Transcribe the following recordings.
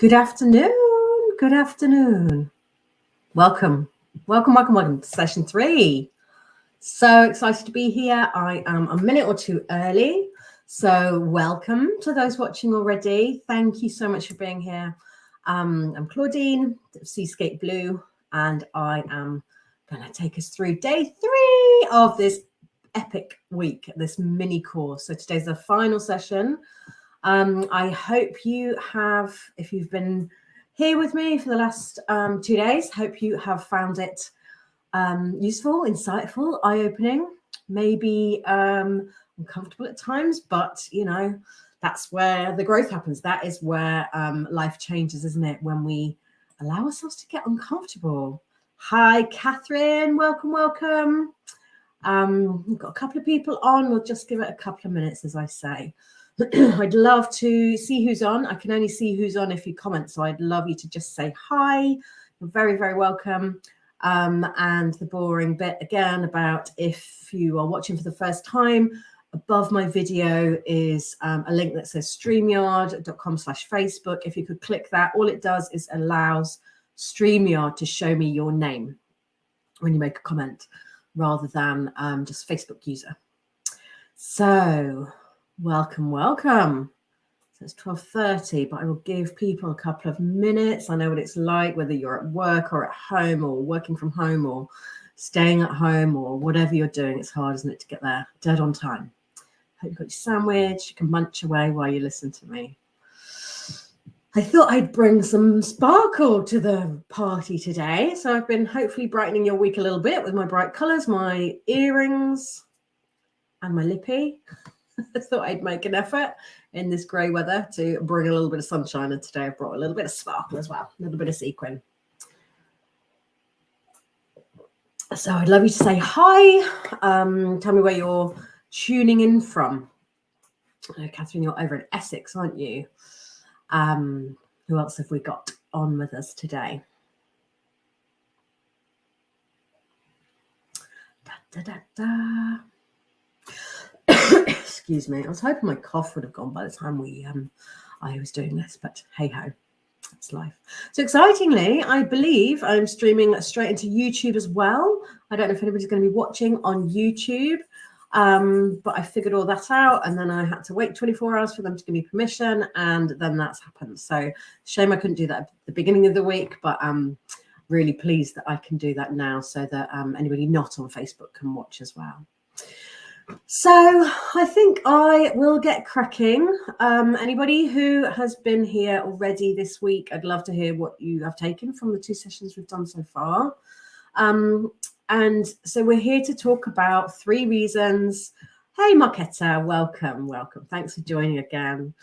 Good afternoon. Good afternoon. Welcome to session 3. So excited to be here. I am a minute or two early. So welcome to those watching already. Thank you so much for being here. I'm Claudine, Seascape Blue, and I am going to take us through day 3 of this epic week, this mini course. So today's the final session. I hope you have, if you've been here with me for the last 2 days, hope you have found it useful, insightful, eye-opening, maybe uncomfortable at times, but you know, that's where the growth happens. That is where life changes, isn't it? When we allow ourselves to get uncomfortable. Hi, Catherine. Welcome. We've got a couple of people on. We'll just give it a couple of minutes, as I say. I'd love to see who's on. I can only see who's on if you comment, so I'd love you to just say hi. You're very, very welcome. And the boring bit again about if you are watching for the first time, above my video is a link that says streamyard.com/Facebook. If you could click that, all it does is allows StreamYard to show me your name when you make a comment rather than just Facebook user. So welcome. So it's 12:30, but I will give people a couple of minutes. I know what it's like, whether you're at work or at home or working from home or staying at home or whatever you're doing. It's hard, isn't it, to get there dead on time. Hope you've got your sandwich. You can munch away while you listen to me. I thought I'd bring some sparkle to the party today. So I've been hopefully brightening your week a little bit with my bright colours, my earrings and my lippy. I thought I'd make an effort in this grey weather to bring a little bit of sunshine, and today I've brought a little bit of sparkle as well, a little bit of sequin. So I'd love you to say hi. Tell me where you're tuning in from. Catherine, you're over in Essex, aren't you? Who else have we got on with us today? Excuse me. I was hoping my cough would have gone by the time I was doing this, but hey ho, that's life. So excitingly, I believe I'm streaming straight into YouTube as well. I don't know if anybody's going to be watching on YouTube, but I figured all that out, and then I had to wait 24 hours for them to give me permission, and then that's happened. So shame I couldn't do that at the beginning of the week, but I'm really pleased that I can do that now, so that anybody not on Facebook can watch as well. So I think I will get cracking. Anybody who has been here already this week, I'd love to hear what you have taken from the 2 sessions we've done so far. And so we're here to talk about 3 reasons. Hey, Marketa, welcome. Thanks for joining again.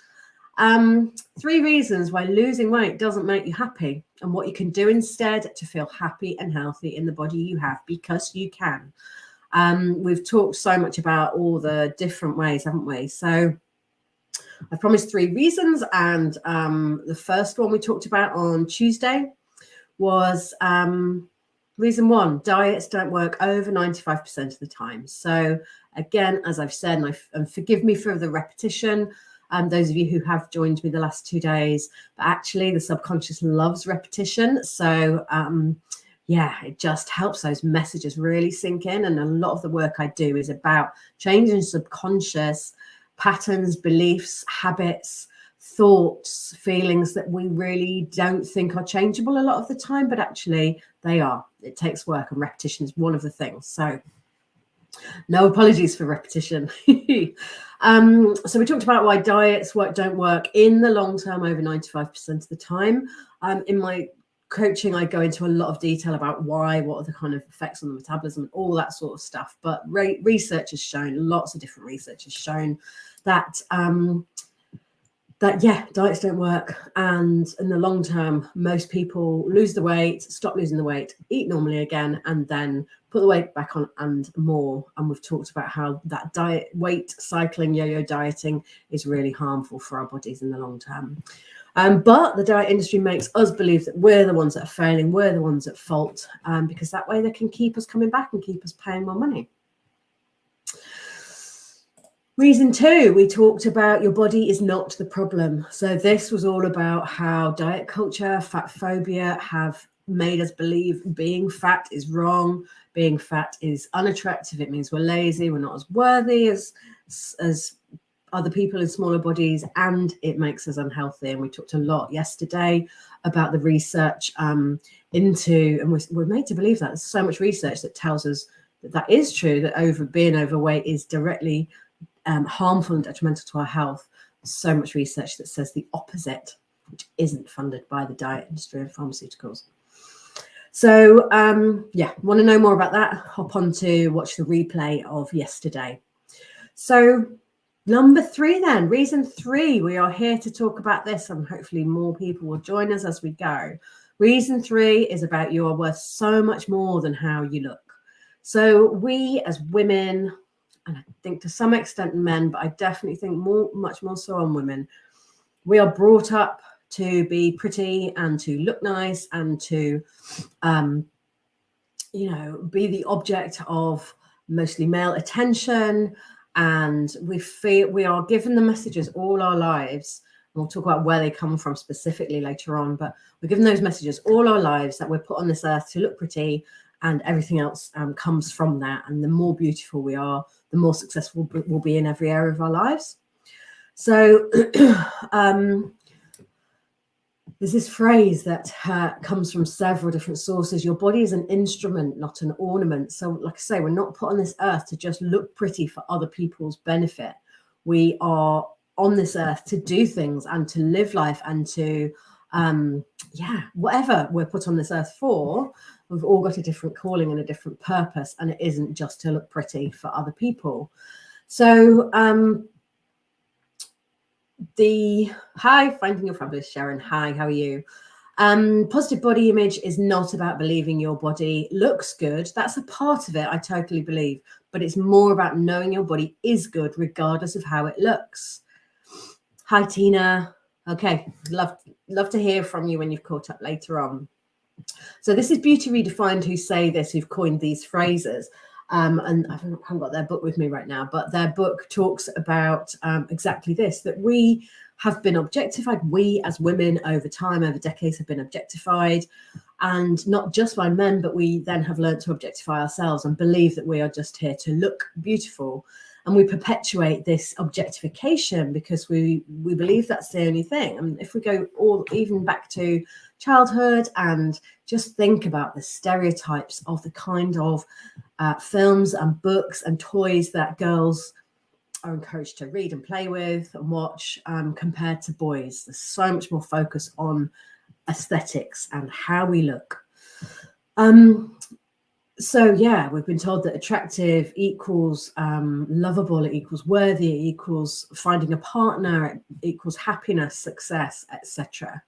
3 reasons why losing weight doesn't make you happy, and what you can do instead to feel happy and healthy in the body you have, because you can. We've talked so much about all the different ways, haven't we? So I promised 3 reasons, and the first one we talked about on Tuesday was reason 1: diets don't work over 95% of the time. So again, as I've said, and forgive me for the repetition, those of you who have joined me the last 2 days, but actually the subconscious loves repetition. So yeah, it just helps those messages really sink in. And a lot of the work I do is about changing subconscious patterns, beliefs, habits, thoughts, feelings that we really don't think are changeable a lot of the time, but actually they are. It takes work, and repetition is one of the things. So no apologies for repetition. So we talked about why diets don't work in the long term over 95% of the time. In my coaching, I go into a lot of detail about why, what are the kind of effects on the metabolism and all that sort of stuff. But research has shown, lots of different research has shown that diets don't work, and in the long term, most people lose the weight, stop losing the weight, eat normally again, and then put the weight back on and more. And we've talked about how that diet, weight cycling, yo-yo dieting is really harmful for our bodies in the long term. But the diet industry makes us believe that we're the ones that are failing, we're the ones at fault, because that way they can keep us coming back and keep us paying more money. Reason 2, we talked about your body is not the problem. So this was all about how diet culture, fat phobia have made us believe being fat is wrong, being fat is unattractive. It means we're lazy, we're not as worthy as other people in smaller bodies, and it makes us unhealthy. And we talked a lot yesterday about the research into, and we're made to believe that there's so much research that tells us that is true, that being overweight is directly harmful and detrimental to our health. So much research that says the opposite, which isn't funded by the diet industry and pharmaceuticals. So want to know more about that? Hop on to watch the replay of yesterday. So number 3 then, reason 3, we are here to talk about this, and hopefully more people will join us as we go. Reason 3 is about you are worth so much more than how you look. So we as women, and I think to some extent men, but I definitely think much more so on women, we are brought up to be pretty and to look nice and to, be the object of mostly male attention. And we are given the messages all our lives. And we'll talk about where they come from specifically later on, but we're given those messages all our lives that we're put on this earth to look pretty, and everything else comes from that. And the more beautiful we are, the more successful we'll be in every area of our lives. So there's this phrase that comes from several different sources. Your body is an instrument, not an ornament. So like I say, we're not put on this earth to just look pretty for other people's benefit. We are on this earth to do things and to live life and to, whatever we're put on this earth for. We've all got a different calling and a different purpose, and it isn't just to look pretty for other people. So hi, finding your fabulous, Sharon. Hi, how are you? Positive body image is not about believing your body looks good. That's a part of it, I totally believe, but it's more about knowing your body is good regardless of how it looks. Hi, Tina. Okay, love to hear from you when you've caught up later on. So this is Beauty Redefined who say this, who've coined these phrases. And I haven't got their book with me right now, but their book talks about exactly this, that we have been objectified. We as women over time, over decades, have been objectified, and not just by men, but we then have learned to objectify ourselves and believe that we are just here to look beautiful. And we perpetuate this objectification because we believe that's the only thing. And if we go even back to childhood and just think about the stereotypes of the kind of films and books and toys that girls are encouraged to read and play with and watch compared to boys, there's so much more focus on aesthetics and how we look. So yeah, we've been told that attractive equals lovable, it equals worthy, it equals finding a partner, it equals happiness, success, etc.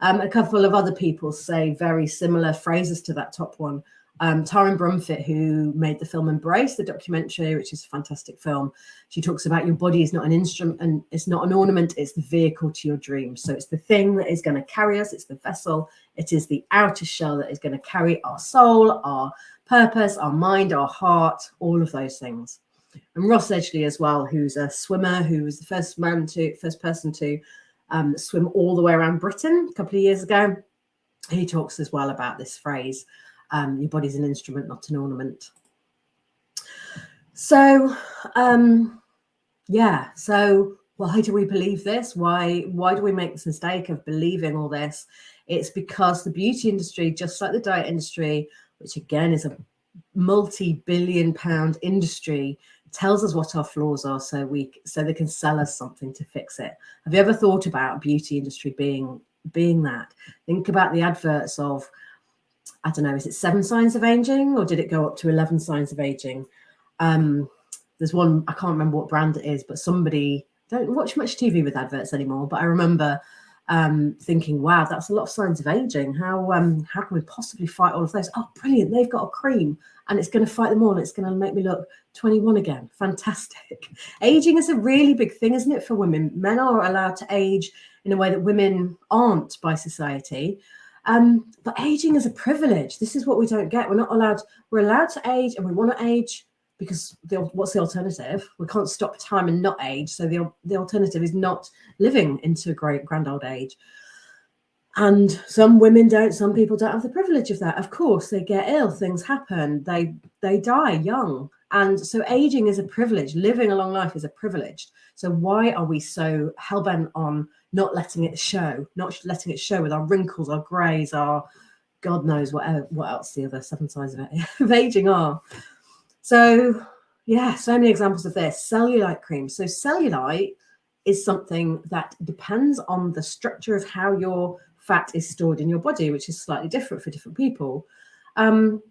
A couple of other people say very similar phrases to that top one. Taryn Brumfitt, who made the film Embrace, the documentary, which is a fantastic film, she talks about your body is not an instrument and it's not an ornament, it's the vehicle to your dreams. So it's the thing that is going to carry us, it's the vessel, it is the outer shell that is going to carry our soul, our purpose, our mind, our heart, all of those things. And Ross Edgley as well, who's a swimmer, who was the first person to swim all the way around Britain a couple of years ago. He talks as well about this phrase, your body's an instrument, not an ornament. So, so why do we believe this? Why do we make this mistake of believing all this? It's because the beauty industry, just like the diet industry, which again is a multi-billion-pound industry, tells us what our flaws are so they can sell us something to fix it. Have you ever thought about beauty industry being that? Think about the adverts of, I don't know, is it 7 signs of aging or did it go up to 11 signs of aging? There's one, I can't remember what brand it is, but somebody, don't watch much TV with adverts anymore, but I remember thinking, wow, that's a lot of signs of aging. How can we possibly fight all of those? Oh, brilliant, they've got a cream and it's going to fight them all and it's going to make me look 21 again. Fantastic. Aging is a really big thing, isn't it, for women? Men are allowed to age in a way that women aren't by society. But aging is a privilege. This is what we don't get. We're allowed to age and we want to age, because what's the alternative? We can't stop time and not age. So the alternative is not living into a great grand old age. And some women don't, some people don't have the privilege of that. Of course, they get ill, things happen, they die young. And so aging is a privilege. Living a long life is a privilege. So why are we so hell-bent on not letting it show with our wrinkles, our greys, our God knows what else the other 7 sides of aging are. So yeah, so many examples of this. Cellulite cream. So cellulite is something that depends on the structure of how your fat is stored in your body, which is slightly different for different people. And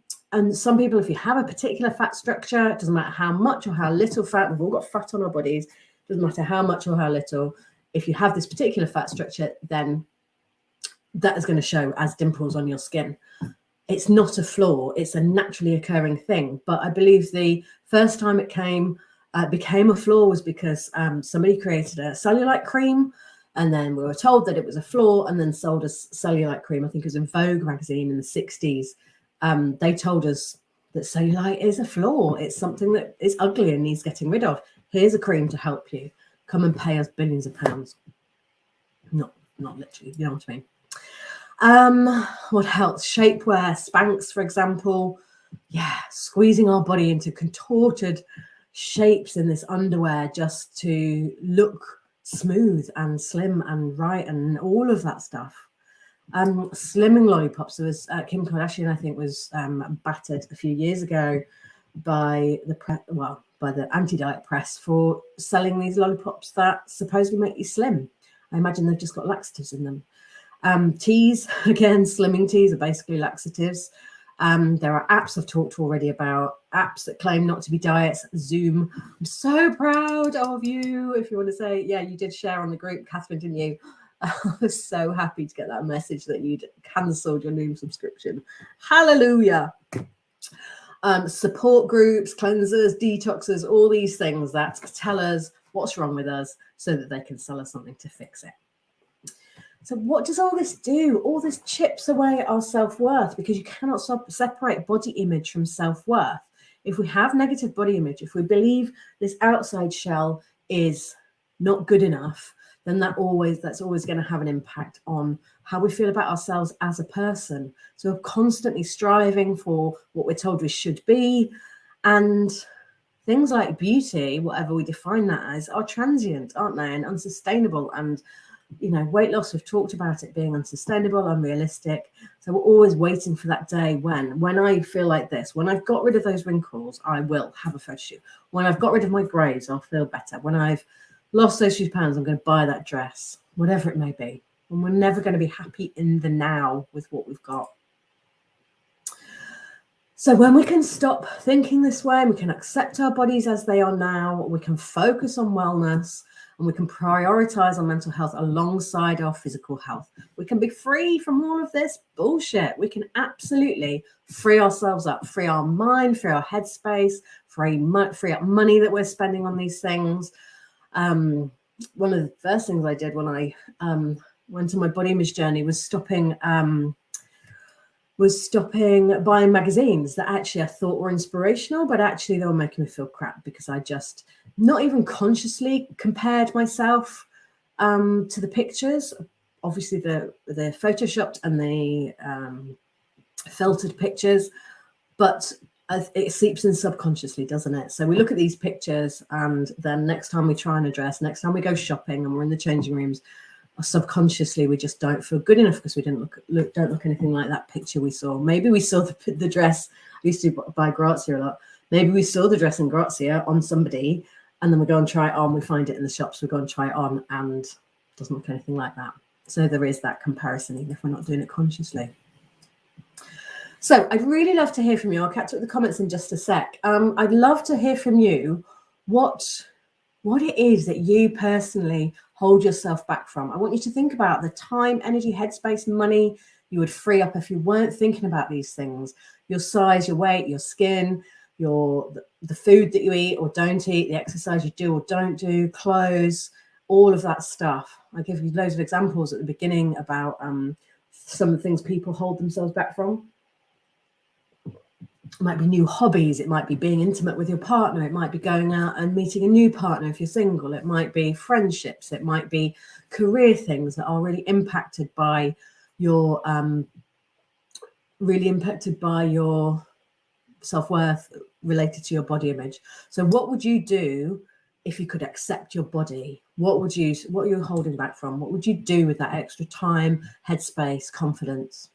some people, if you have a particular fat structure, it doesn't matter how much or how little fat, we've all got fat on our bodies, it doesn't matter how much or how little, if you have this particular fat structure, then that is going to show as dimples on your skin. It's not a flaw, it's a naturally occurring thing. But I believe the first time it became a flaw was because somebody created a cellulite cream, and then we were told that it was a flaw and then sold us cellulite cream. I think it was in Vogue magazine in the 60s. They told us that cellulite is a flaw. It's something that is ugly and needs getting rid of. Here's a cream to help you. Come and pay us billions of pounds. Not literally, you know what I mean. What else? Shapewear, Spanx, for example. Yeah, squeezing our body into contorted shapes in this underwear just to look smooth and slim and right and all of that stuff. Slimming lollipops. There was Kim Kardashian, I think, was battered a few years ago by the anti-diet press for selling these lollipops that supposedly make you slim. I imagine they've just got laxatives in them. Teas, again, slimming teas are basically laxatives. There are apps I've talked already about, apps that claim not to be diets. Zoom. I'm so proud of you. If you want to say, yeah, you did share on the group, Catherine, didn't you? I was so happy to get that message that you'd cancelled your Noom subscription. Hallelujah. Support groups, cleansers, detoxers, all these things that tell us what's wrong with us so that they can sell us something to fix it. So what does all this do? All this chips away at our self-worth, because you cannot separate body image from self-worth. If we have negative body image, if we believe this outside shell is not good enough, then that's always going to have an impact on how we feel about ourselves as a person. So we're constantly striving for what we're told we should be. And things like beauty, whatever we define that as, are transient, aren't they? And unsustainable. And weight loss, we've talked about it being unsustainable, unrealistic. So we're always waiting for that day when I feel like this, when I've got rid of those wrinkles, I will have a photo shoot. When I've got rid of my grays, I'll feel better. When I've lost those few pounds, I'm going to buy that dress, whatever it may be. And we're never going to be happy in the now with what we've got. So when we can stop thinking this way, we can accept our bodies as they are now, we can focus on wellness, and we can prioritize our mental health alongside our physical health. We can be free from all of this bullshit. We can absolutely free ourselves up, free our mind, free our headspace, free up money that we're spending on these things. One of the first things I did when I went on my body image journey was stopping buying magazines that actually I thought were inspirational, but actually they were making me feel crap because I just not even consciously compared myself to the pictures. Obviously the photoshopped and the filtered pictures, but it seeps in subconsciously, doesn't it? So we look at these pictures, and then next time we try on a dress, next time we go shopping and we're in the changing rooms, subconsciously we just don't feel good enough because we don't look anything like that picture we saw. Maybe we saw the dress. I used to buy Grazia a lot. Maybe we saw the dress in Grazia on somebody, and then we go and try it on. We find it in the shops. We go and try it on, and it doesn't look anything like that. So there is that comparison, even if we're not doing it consciously. So I'd really love to hear from you. I'll catch up with the comments in just a sec. I'd love to hear from you what it is that you personally hold yourself back from. I want you to think about the time, energy, headspace, money you would free up if you weren't thinking about these things. Your size, your weight, your skin, the food that you eat or don't eat, the exercise you do or don't do, clothes, all of that stuff. I give you loads of examples at the beginning about some of the things people hold themselves back from. It might be new hobbies. It might be being intimate with your partner. It might be going out and meeting a new partner if you're single. It might be friendships. It might be career things that are really impacted by your self-worth related to your body image. So what would you do if you could accept your body? What are you holding back from? What would you do with that extra time, headspace, confidence?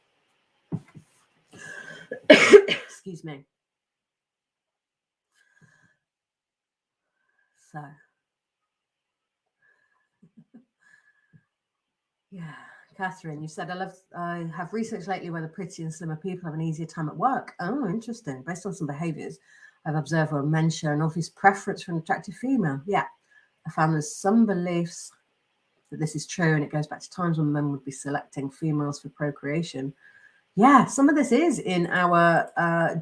Excuse me. So, yeah, Catherine, you said, I have researched lately whether pretty and slimmer people have an easier time at work. Oh, interesting. Based on some behaviors I've observed where men share an obvious preference for an attractive female. Yeah, I found there's some beliefs that this is true, and it goes back to times when men would be selecting females for procreation. Yeah, some of this is in our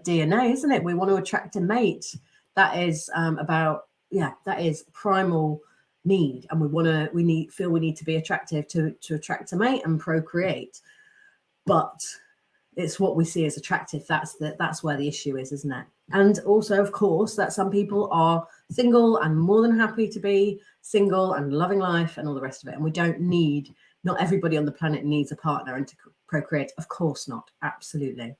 DNA, isn't it? We want to attract a mate. That is that is primal need, and we need to be attractive to attract a mate and procreate. But it's what we see as attractive. That's where the issue is, isn't it? And also, of course, that some people are single and more than happy to be single and loving life and all the rest of it. And not everybody on the planet needs a partner and to procreate. Of course not. Absolutely.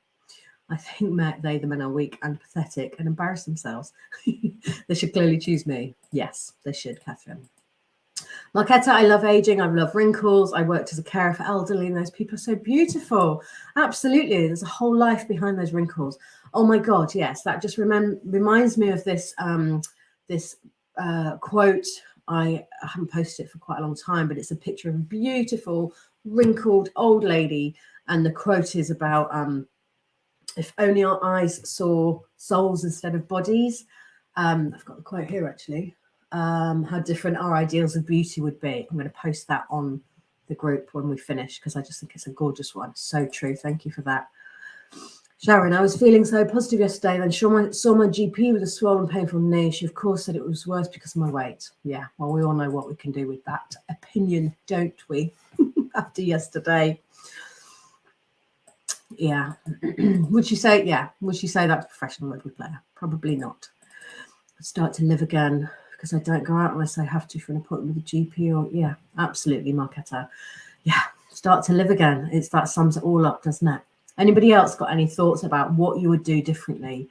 I think the men are weak and pathetic and embarrass themselves. They should clearly choose me. Yes, they should, Catherine. Marketa, I love aging. I love wrinkles. I worked as a carer for elderly, and those people are so beautiful. Absolutely. There's a whole life behind those wrinkles. Oh my God, yes. That just reminds me of this quote. I haven't posted it for quite a long time, but it's a picture of a beautiful, wrinkled old lady. And the quote is about, if only our eyes saw souls instead of bodies. I've got the quote here, actually. How different our ideals of beauty would be. I'm going to post that on the group when we finish, because I just think it's a gorgeous one. So true. Thank you for that. Sharon, I was feeling so positive yesterday, then saw my GP with a swollen, painful knee. She, of course, said it was worse because of my weight. Yeah, well, we all know what we can do with that opinion, don't we? After yesterday. Yeah. Would she say that to a professional rugby player? Probably not. Start to live again because I don't go out unless I have to for an appointment with a GP. Or yeah, absolutely, Marketa. Yeah, start to live again. That sums it all up, doesn't it? Anybody else got any thoughts about what you would do differently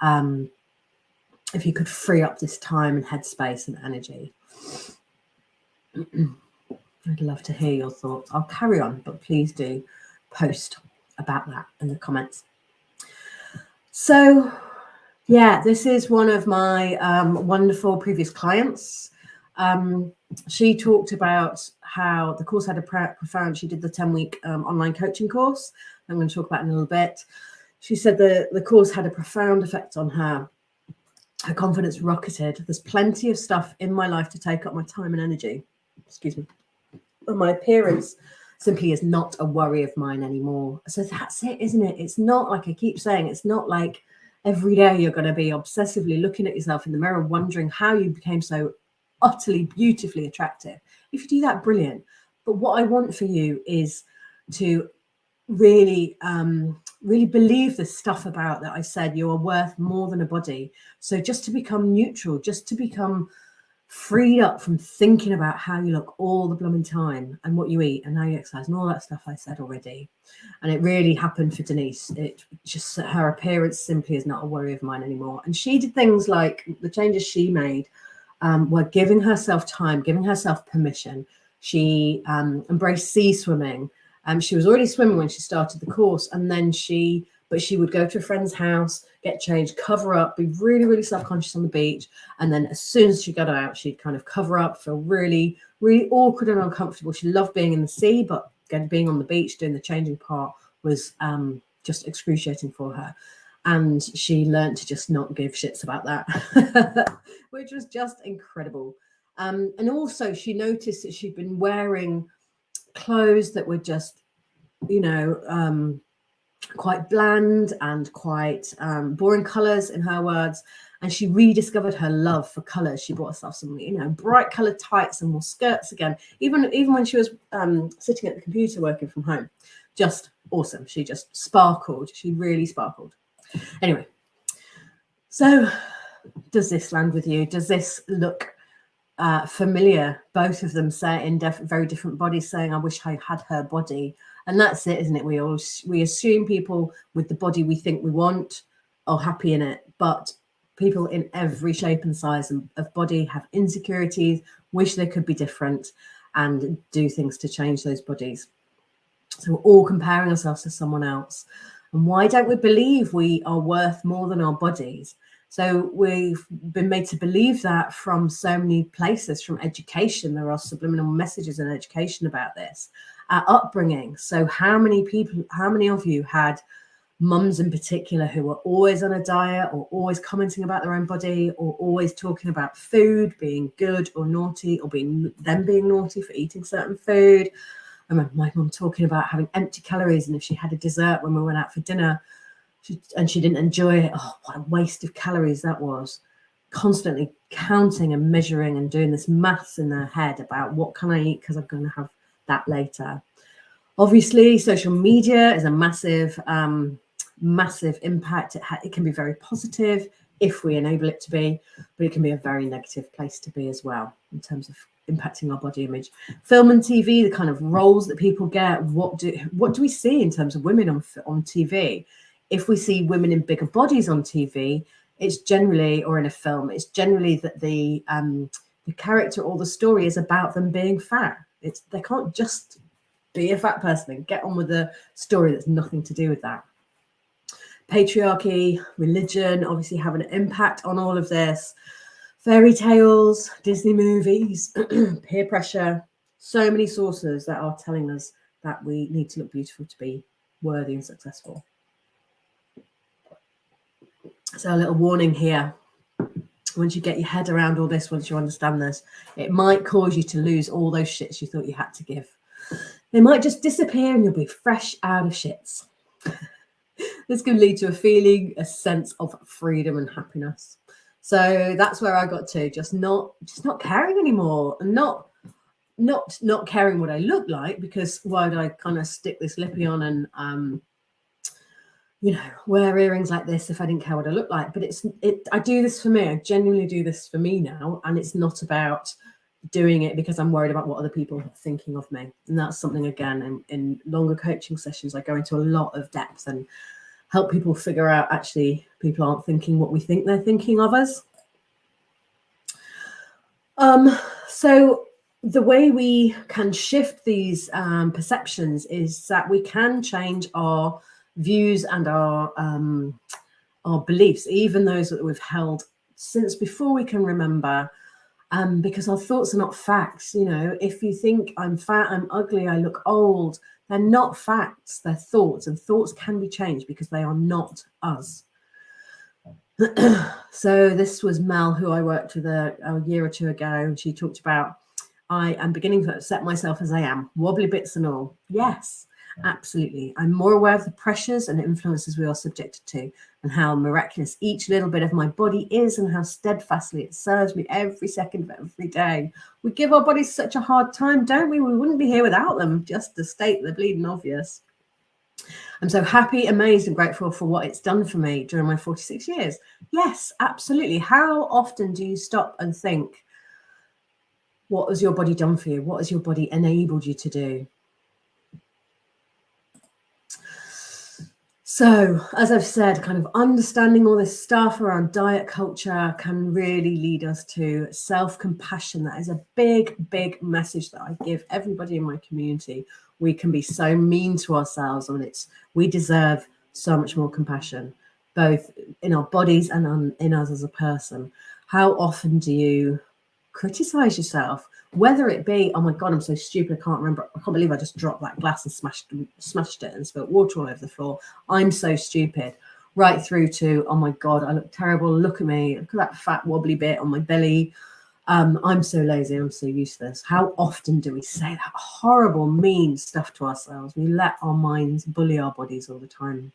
if you could free up this time and headspace and energy? I'd love to hear your thoughts. I'll carry on, but please do post about that in the comments. So, yeah, this is one of my wonderful previous clients. She talked about how the course had a profound, she did the 10-week online coaching course. I'm going to talk about it in a little bit. She said the course had a profound effect on her. Her confidence rocketed. There's plenty of stuff in my life to take up my time and energy. Excuse me. But my appearance simply is not a worry of mine anymore. So that's it, isn't it? It's not like I keep saying, it's not like every day you're going to be obsessively looking at yourself in the mirror, wondering how you became so utterly beautifully attractive. If you do that, brilliant. But what I want for you is to really believe the stuff about that I said. You are worth more than a body. So just to become neutral, just to become freed up from thinking about how you look all the blooming time and what you eat and how you exercise and all that stuff I said already. And it really happened for Denise. It just, her appearance simply is not a worry of mine anymore. And she did things like the changes she made were giving herself time, giving herself permission. She embraced sea swimming. She was already swimming when she started the course, and then she would go to a friend's house, get changed, cover up, be really, really self-conscious on the beach. And then as soon as she got out, she'd kind of cover up, feel really, really awkward and uncomfortable. She loved being in the sea, but being on the beach, doing the changing part was just excruciating for her. And she learned to just not give shits about that, which was just incredible. And also she noticed that she'd been wearing clothes that were just, quite bland and quite boring colors, in her words. And she rediscovered her love for colors. She bought herself some, bright colored tights and more skirts again, even when she was sitting at the computer working from home. Just awesome. She just sparkled. She really sparkled. Anyway, So does this land with you? Does this look familiar? Both of them say in very different bodies saying, I wish I had her body. And that's it, isn't it? We assume people with the body we think we want are happy in it, but people in every shape and size of body have insecurities, wish they could be different, and do things to change those bodies. So we're all comparing ourselves to someone else. And why don't we believe we are worth more than our bodies? So we've been made to believe that from so many places, from education. There are subliminal messages in education about this. Upbringing. So how many of you had mums in particular who were always on a diet, or always commenting about their own body, or always talking about food being good or naughty, or being naughty for eating certain food? I remember my mum talking about having empty calories, and if she had a dessert when we went out for dinner and she didn't enjoy it, oh, what a waste of calories that was. Constantly counting and measuring and doing this maths in their head about what can I eat because I'm going to have that later. Obviously, social media is a massive impact. It can be very positive if we enable it to be, but it can be a very negative place to be as well in terms of impacting our body image. Film and TV, the kind of roles that people get. What do we see in terms of women on TV? If we see women in bigger bodies on TV, it's generally, or in a film, it's generally that the character or the story is about them being fat. They can't just be a fat person and get on with a story that's nothing to do with that. Patriarchy, religion, obviously have an impact on all of this. Fairy tales, Disney movies, peer pressure, so many sources that are telling us that we need to look beautiful to be worthy and successful. So a little warning here. Once you get your head around all this, once you understand this, it might cause you to lose all those shits you thought you had to give. They might just disappear and you'll be fresh out of shits. This can lead to a sense of freedom and happiness. So that's where I got to, just not caring anymore, and not caring what I look like, because why would I kind of stick this lippy on and wear earrings like this if I didn't care what I look like? But I do this for me. I genuinely do this for me now, and it's not about doing it because I'm worried about what other people are thinking of me. And that's something, again, in longer coaching sessions, I go into a lot of depth and help people figure out actually people aren't thinking what we think they're thinking of us. So the way we can shift these perceptions is that we can change our views and our beliefs, even those that we've held since before we can remember, because our thoughts are not facts. If you think I'm fat, I'm ugly, I look old, they're not facts, they're thoughts, and thoughts can be changed because they are not us. So this was Mel, who I worked with a year or two ago, and she talked about, I am beginning to accept myself as I am, wobbly bits and all. Yes, absolutely. I'm more aware of the pressures and influences we are subjected to, and how miraculous each little bit of my body is, and how steadfastly it serves me every second of every day. We give our bodies such a hard time, don't we? We wouldn't be here without them, just to state the bleeding obvious. I'm so happy, amazed, and grateful for what it's done for me during my 46 years. Yes, absolutely. How often do you stop and think, what has your body done for you? What has your body enabled you to do? So, as I've said, kind of understanding all this stuff around diet culture can really lead us to self-compassion. That is a big, big message that I give everybody in my community. We can be so mean to ourselves, and we deserve so much more compassion, both in our bodies and in us as a person. How often do you criticize yourself? Whether it be, oh my God, I'm so stupid, I can't remember, I can't believe I just dropped that glass and smashed it and spilled water all over the floor. I'm so stupid. Right through to, oh my God, I look terrible. Look at me. Look at that fat wobbly bit on my belly. I'm so lazy. I'm so useless. How often do we say that horrible, mean stuff to ourselves? We let our minds bully our bodies all the time.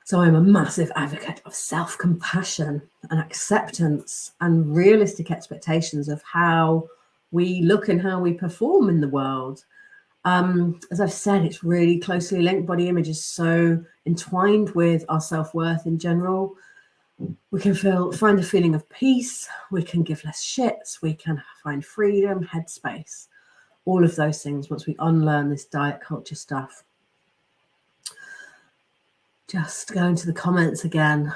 So I'm a massive advocate of self-compassion and acceptance and realistic expectations of how we look and how we perform in the world. As I've said, it's really closely linked. Body image is so entwined with our self-worth in general. We can find a feeling of peace. We can give less shits. We can find freedom, headspace, all of those things once we unlearn this diet culture stuff. Just going to the comments again.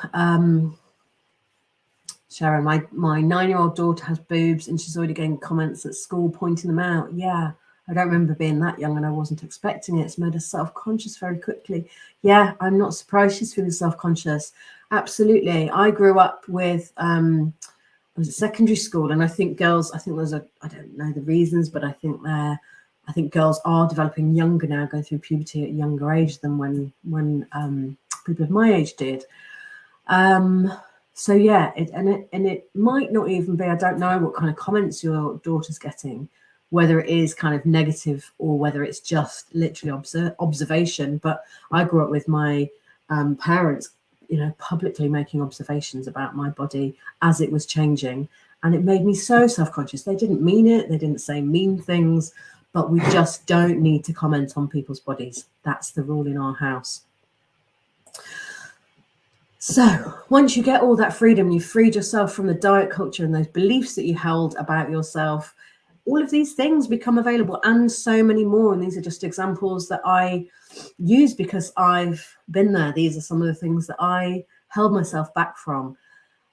Sharon, my 9-year-old daughter has boobs and she's already getting comments at school pointing them out. Yeah, I don't remember being that young and I wasn't expecting it. It's made us self-conscious very quickly. Yeah, I'm not surprised she's feeling self-conscious. Absolutely. I grew up with, I was at secondary school, and I think girls, I don't know the reasons, but I think girls are developing younger now, going through puberty at a younger age than when people of my age did. So yeah, it might not even be, I don't know what kind of comments your daughter's getting, whether it is kind of negative or whether it's just literally observation. But I grew up with my parents, publicly making observations about my body as it was changing. And it made me so self-conscious. They didn't mean it. They didn't say mean things, but we just don't need to comment on people's bodies. That's the rule in our house. So once you get all that freedom, you've freed yourself from the diet culture and those beliefs that you held about yourself, all of these things become available, and so many more. And these are just examples that I use because I've been there. These are some of the things that I held myself back from.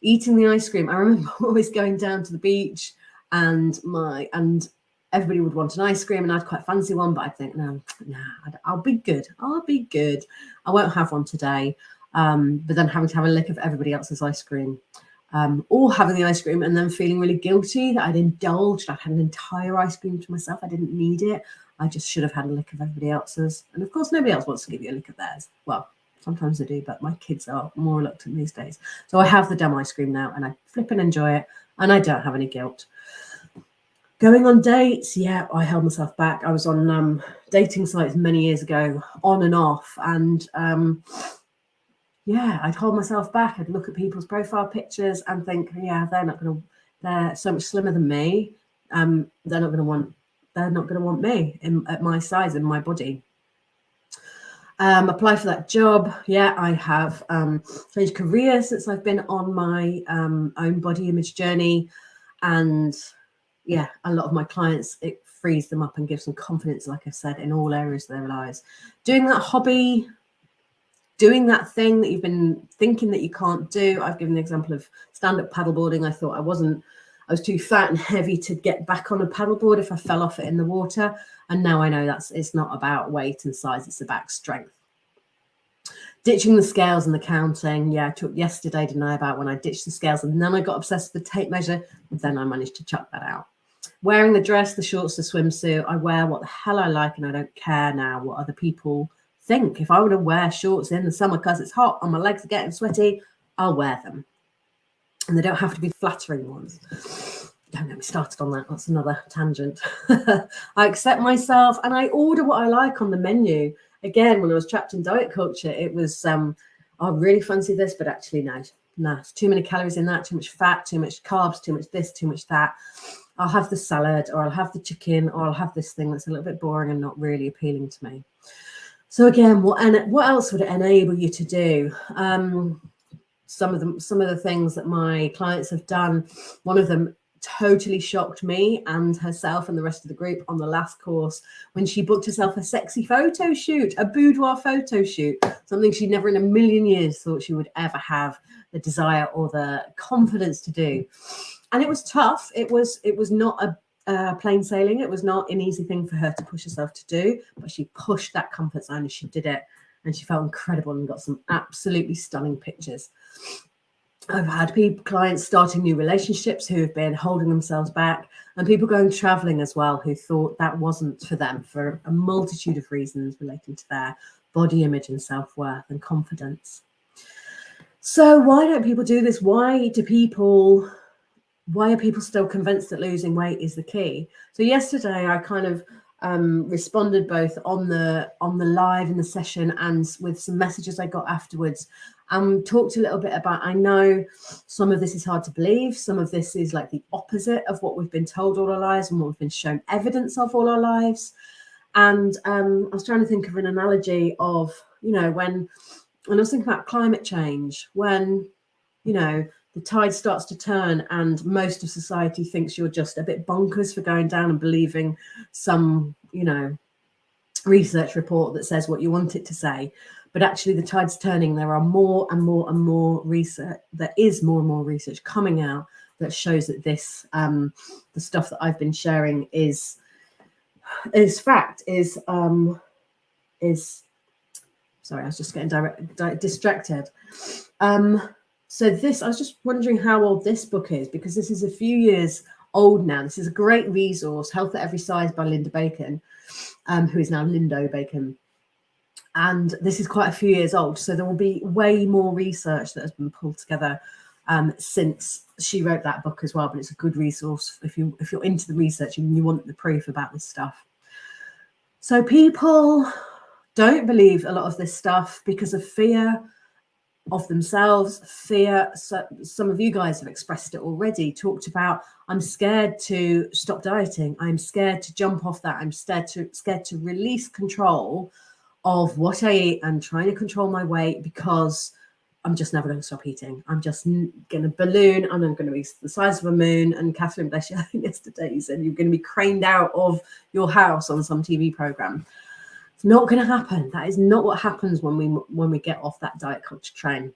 Eating the ice cream. I remember always going down to the beach and everybody would want an ice cream and I'd quite fancy one, but I'd think, no, I'll be good. I won't have one today. But then having to have a lick of everybody else's ice cream, or having the ice cream and then feeling really guilty that I'd indulged. I had an entire ice cream to myself. I didn't need it. I just should have had a lick of everybody else's. And of course, nobody else wants to give you a lick of theirs. Well, sometimes they do, but my kids are more reluctant these days. So I have the damn ice cream now and I flip and enjoy it, and I don't have any guilt. Going on dates, yeah, I held myself back. I was on dating sites many years ago, on and off, and yeah, I'd hold myself back. I'd look at people's profile pictures and think, yeah, they're so much slimmer than me. They're not going to want me at my size and my body. Apply for that job. Yeah, I have changed career since I've been on my own body image journey. And yeah, a lot of my clients, it frees them up and gives them confidence, like I said, in all areas of their lives. Doing that hobby, doing that thing that you've been thinking that you can't do. I've given the example of stand-up paddleboarding. I thought I was too fat and heavy to get back on a paddleboard if I fell off it in the water. And now I know it's not about weight and size, it's about strength. Ditching the scales and the counting. Yeah, I took yesterday to know about when I ditched the scales and then I got obsessed with the tape measure. Then I managed to chuck that out. Wearing the dress, the shorts, the swimsuit. I wear what the hell I like and I don't care now what other people think. If I want to wear shorts in the summer because it's hot and my legs are getting sweaty, I'll wear them. And they don't have to be flattering ones. Don't get me started on that. That's another tangent. I accept myself and I order what I like on the menu. Again, when I was trapped in diet culture, it was, I really fancy this, but actually, no, it's too many calories in that, too much fat, too much carbs, too much this, too much that. I'll have the salad or I'll have the chicken or I'll have this thing that's a little bit boring and not really appealing to me. So again, what else would it enable you to do? Some of the things that my clients have done, one of them totally shocked me and herself and the rest of the group on the last course when she booked herself a sexy photo shoot, a boudoir photo shoot, something she never in a million years thought she would ever have the desire or the confidence to do. And it was tough. It was not a plain sailing. It was not an easy thing for her to push herself to do, but she pushed that comfort zone and she did it. And she felt incredible and got some absolutely stunning pictures. I've had clients starting new relationships who have been holding themselves back, and people going traveling as well who thought that wasn't for them for a multitude of reasons relating to their body image and self-worth and confidence. So why don't people do this? Why are people still convinced that losing weight is the key? So yesterday I kind of responded both on the live in the session and with some messages I got afterwards. Talked a little bit about, I know some of this is hard to believe. Some of this is like the opposite of what we've been told all our lives and what we've been shown evidence of all our lives. And I was trying to think of an analogy of, when I was thinking about climate change, when the tide starts to turn and most of society thinks you're just a bit bonkers for going down and believing some, research report that says what you want it to say. But actually the tide's turning. There are more and more and more research. There is more and more research coming out that shows that this, the stuff that I've been sharing is fact, is sorry, I was just getting distracted. So this, I was just wondering how old this book is, because this is a few years old now. This is a great resource, Health at Every Size by Linda Bacon, who is now Lindo Bacon. And this is quite a few years old. So there will be way more research that has been pulled together since she wrote that book as well. But it's a good resource if you're into the research and you want the proof about this stuff. So people don't believe a lot of this stuff because of fear of themselves, fear. So some of you guys have expressed it already, talked about, I'm scared to stop dieting. I'm scared to jump off that. I'm scared to release control of what I eat and trying to control my weight because I'm just never going to stop eating. I'm just going to balloon and I'm going to be the size of a moon. And Catherine, bless you, yesterday you said you're going to be craned out of your house on some TV program. It's not going to happen. That is not what happens when we get off that diet culture train.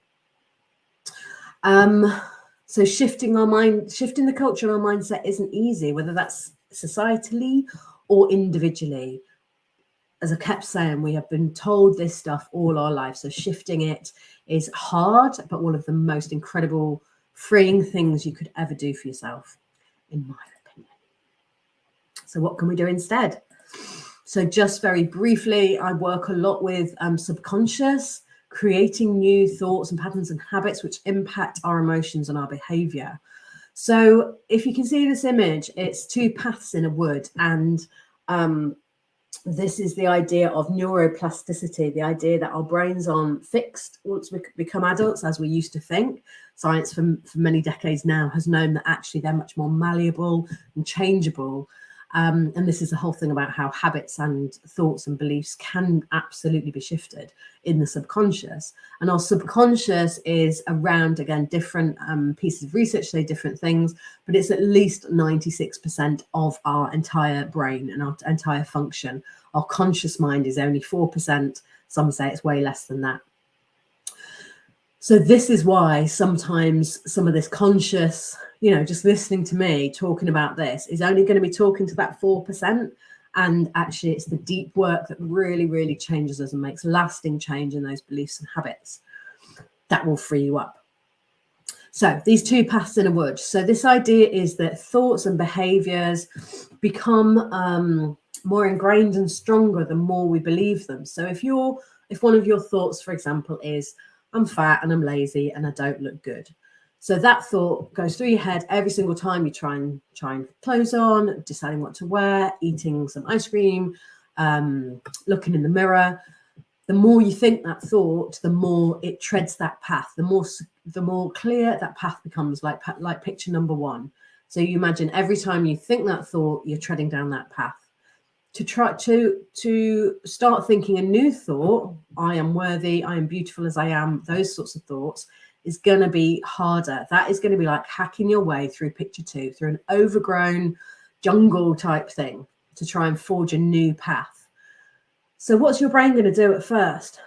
So shifting the culture, our mindset isn't easy, whether that's societally or individually. As I kept saying, we have been told this stuff all our lives. So shifting it is hard, but one of the most incredible, freeing things you could ever do for yourself, in my opinion. So what can we do instead? So just very briefly, I work a lot with subconscious, creating new thoughts and patterns and habits which impact our emotions and our behavior. So if you can see this image, it's two paths in a wood, and this is the idea of neuroplasticity, the idea that our brains aren't fixed once we become adults, as we used to think. Science for many decades now has known that actually they're much more malleable and changeable. And this is the whole thing about how habits and thoughts and beliefs can absolutely be shifted in the subconscious. And our subconscious is around, again, different pieces of research say different things, but it's at least 96% of our entire brain and our entire function. Our conscious mind is only 4%. Some say it's way less than that. So this is why sometimes some of this conscious, just listening to me talking about this is only going to be talking to that 4%. And actually it's the deep work that really, really changes us and makes lasting change in those beliefs and habits that will free you up. So these two paths in a wood. So this idea is that thoughts and behaviors become more ingrained and stronger the more we believe them. So if one of your thoughts, for example, is I'm fat and I'm lazy and I don't look good. So that thought goes through your head every single time you try and clothes on, deciding what to wear, eating some ice cream, looking in the mirror. The more you think that thought, the more it treads that path, the more clear that path becomes, like picture number one. So you imagine every time you think that thought, you're treading down that path. To try to start thinking a new thought, I am worthy, I am beautiful as I am, those sorts of thoughts, is going to be harder. That is going to be like hacking your way through picture two, through an overgrown jungle type thing to try and forge a new path. So what's your brain going to do at first?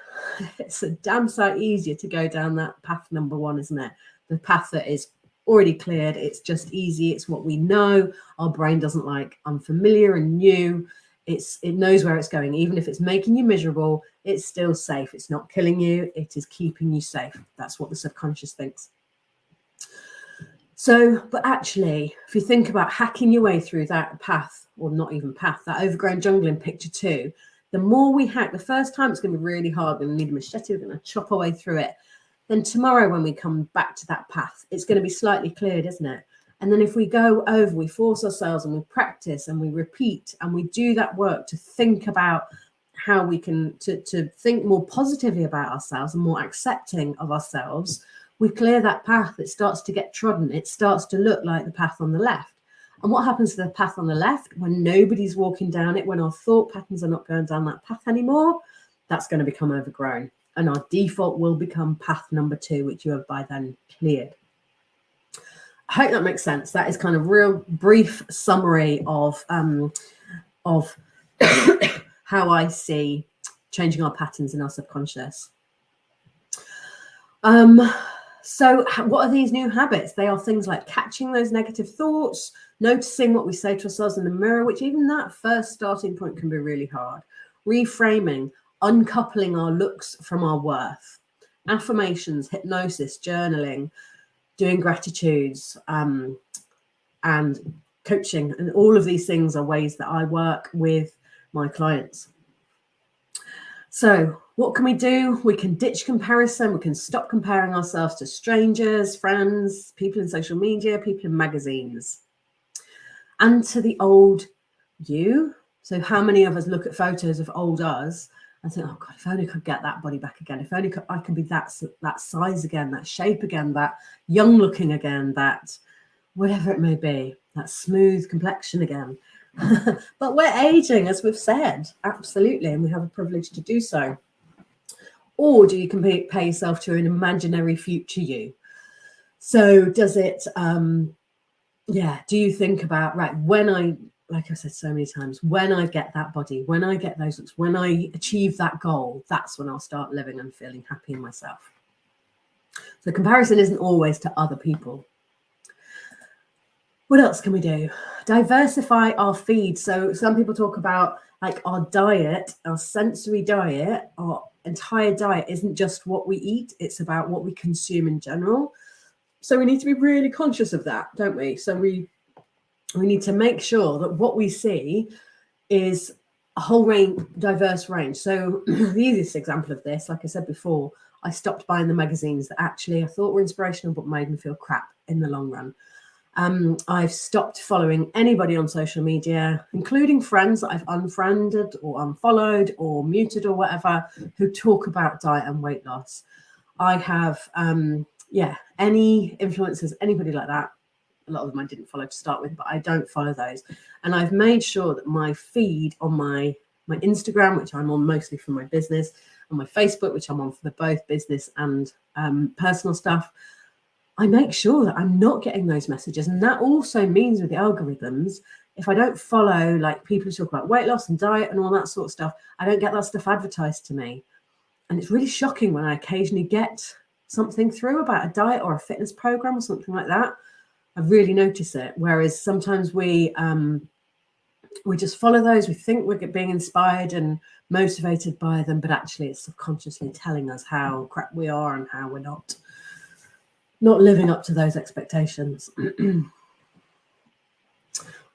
It's a damn sight easier to go down that path number one, isn't it? The path that is already cleared. It's just easy. It's what we know. Our brain doesn't like unfamiliar and new. It knows where it's going. Even if it's making you miserable, it's still safe. It's not killing you. It is keeping you safe. That's what the subconscious thinks. So, but actually, if you think about hacking your way through that path, or not even path, that overgrown jungle in picture two, the more we hack, the first time it's going to be really hard. We're going to need a machete. We're going to chop our way through it. Then tomorrow, when we come back to that path, it's going to be slightly cleared, isn't it? And then if we go over, we force ourselves and we practice and we repeat and we do that work to think about how we can, to think more positively about ourselves and more accepting of ourselves, we clear that path. It starts to get trodden. It starts to look like the path on the left. And what happens to the path on the left when nobody's walking down it, when our thought patterns are not going down that path anymore? That's going to become overgrown. And our default will become path number 2, which you have by then cleared. I hope that makes sense. That is kind of real brief summary of how I see changing our patterns in our subconscious. So what are these new habits? They are things like catching those negative thoughts, noticing what we say to ourselves in the mirror, which even that first starting point can be really hard. Reframing, uncoupling our looks from our worth. Affirmations, hypnosis, journaling, doing gratitudes, and coaching. And all of these things are ways that I work with my clients. So what can we do? We can ditch comparison. We can stop comparing ourselves to strangers, friends, people in social media, people in magazines, and to the old you. So how many of us look at photos of old us and think, oh God, if only I could get that body back again. If only I could be that size again, that shape again, that young looking again, that whatever it may be, that smooth complexion again. But we're aging, as we've said, absolutely, and we have a privilege to do so. Or do you compare yourself to an imaginary future you? So does it, do you think about, right, when I, like I said so many times, when I get that body, when I get those looks, when I achieve that goal, that's when I'll start living and feeling happy in myself. So comparison isn't always to other people. What else can we do? Diversify our feed. So some people talk about like our diet, our sensory diet, our entire diet isn't just what we eat. It's about what we consume in general. So we need to be really conscious of that, don't we? So we need to make sure that what we see is a whole range, diverse range. So the easiest example of this, like I said before, I stopped buying the magazines that actually I thought were inspirational but made me feel crap in the long run. I've stopped following anybody on social media, including friends that I've unfriended or unfollowed or muted or whatever, who talk about diet and weight loss. I have, any influencers, anybody like that. A lot of them I didn't follow to start with, but I don't follow those. And I've made sure that my feed on my Instagram, which I'm on mostly for my business, and my Facebook, which I'm on for both business and personal stuff, I make sure that I'm not getting those messages. And that also means with the algorithms, if I don't follow like people who talk about weight loss and diet and all that sort of stuff, I don't get that stuff advertised to me. And it's really shocking when I occasionally get something through about a diet or a fitness program or something like that. I really notice it. Whereas sometimes we just follow those. We think we're being inspired and motivated by them, but actually it's subconsciously telling us how crap we are and how we're not living up to those expectations.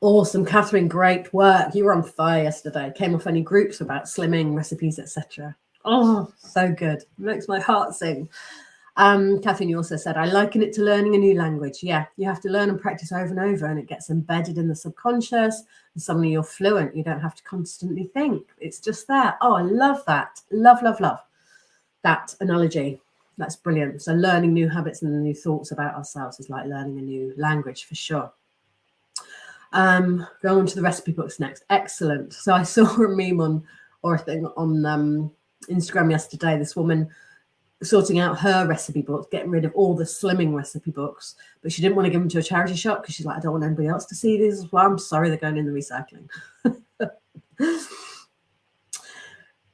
Awesome, Catherine, great work. You were on fire yesterday. Came off any groups about slimming, recipes, etc. Oh, so good. Makes my heart sing. Catherine, you also said, I liken it to learning a new language. Yeah, you have to learn and practice over and over, and it gets embedded in the subconscious. And suddenly you're fluent. You don't have to constantly think. It's just there. Oh, I love that. Love, love, love that analogy. That's brilliant. So learning new habits and new thoughts about ourselves is like learning a new language for sure. Go on to the recipe books next. Excellent. So I saw a meme or a thing on Instagram yesterday. This woman sorting out her recipe books, getting rid of all the slimming recipe books, but she didn't want to give them to a charity shop because she's like, I don't want anybody else to see these as well. I'm sorry, they're going in the recycling.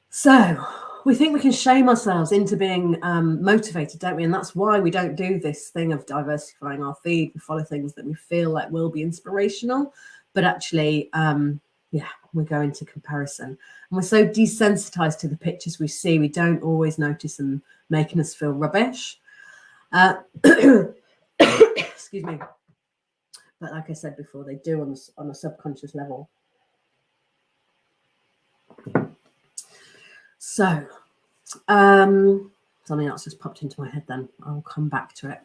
So we think we can shame ourselves into being motivated, don't we? And that's why we don't do this thing of diversifying our feed. We follow things that we feel like will be inspirational, but actually, we go into comparison. And we're so desensitized to the pictures we see, we don't always notice them making us feel rubbish. Excuse me. But like I said before, they do on a subconscious level. So something else just popped into my head then. I'll come back to it.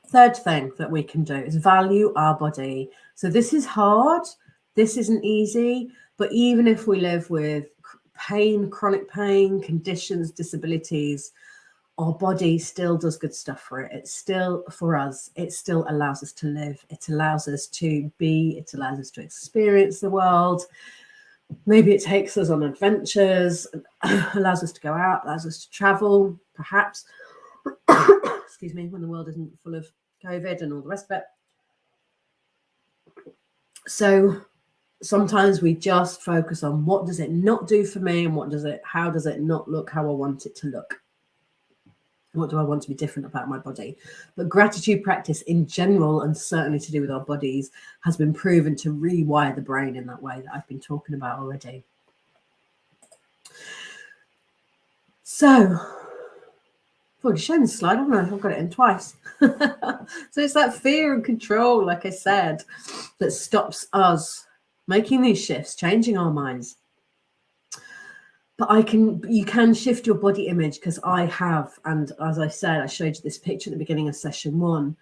Third thing that we can do is value our body. So this is hard. This isn't easy. But even if we live with pain, chronic pain, conditions, disabilities, our body still does good stuff for it. It's still for us. It still allows us to live. It allows us to be. It allows us to experience the world. Maybe it takes us on adventures, allows us to go out, allows us to travel, perhaps. Excuse me, when the world isn't full of COVID and all the rest of it. So sometimes we just focus on what does it not do for me, and how does it not look how I want it to look? What do I want to be different about my body? But gratitude practice in general, and certainly to do with our bodies, has been proven to rewire the brain in that way that I've been talking about already. So I've already shown this slide, haven't I? I've got it in twice. So it's that fear and control, like I said, that stops us making these shifts, changing our minds. But you can shift your body image, because I have, and as I said, I showed you this picture at the beginning of session 1.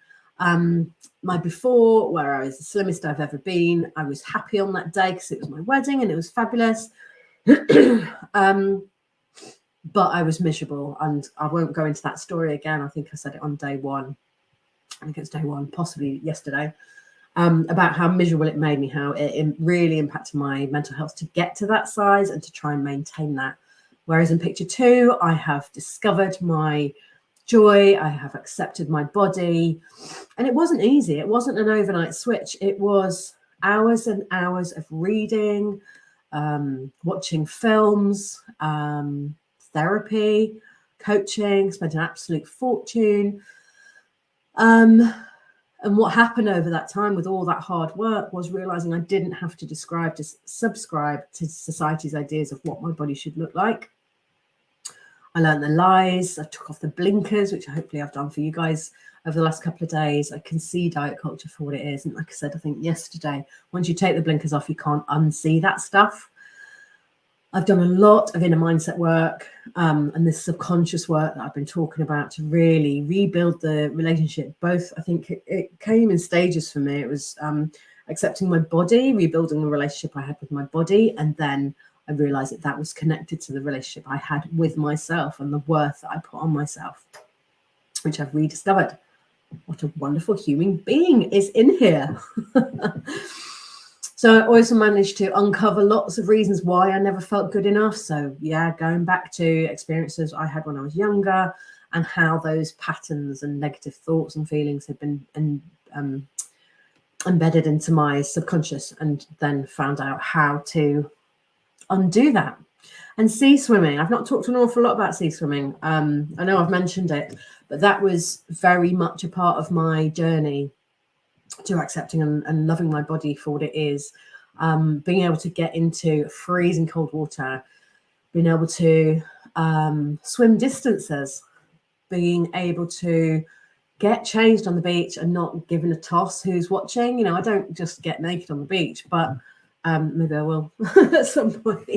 My before, where I was the slimmest I've ever been, I was happy on that day because it was my wedding and it was fabulous. But I was miserable, and I won't go into that story again. I think I said it on day 1. I think it's day 1, possibly yesterday, about how miserable it made me, how it really impacted my mental health to get to that size and to try and maintain that. Whereas in picture 2, I have discovered my joy, I have accepted my body, and it wasn't easy. It wasn't an overnight switch. It was hours and hours of reading, watching films, therapy, coaching, spent an absolute fortune. And what happened over that time with all that hard work was realizing I didn't have to subscribe to society's ideas of what my body should look like. I learned the lies. I took off the blinkers, which hopefully I've done for you guys over the last couple of days. I can see diet culture for what it is. And like I said, I think yesterday, once you take the blinkers off, you can't unsee that stuff. I've done a lot of inner mindset work and this subconscious work that I've been talking about to really rebuild the relationship. Both, I think it came in stages for me. It was accepting my body, rebuilding the relationship I had with my body. And then I realized that was connected to the relationship I had with myself and the worth that I put on myself, which I've rediscovered. What a wonderful human being is in here. So I also managed to uncover lots of reasons why I never felt good enough. So yeah, going back to experiences I had when I was younger and how those patterns and negative thoughts and feelings had been embedded into my subconscious, and then found out how to undo that. And sea swimming, I've not talked an awful lot about sea swimming. I know I've mentioned it, but that was very much a part of my journey to accepting and loving my body for what it is. Being able to get into freezing cold water, being able to swim distances, being able to get changed on the beach and not given a toss who's watching. You know, I don't just get naked on the beach, but maybe I will at some point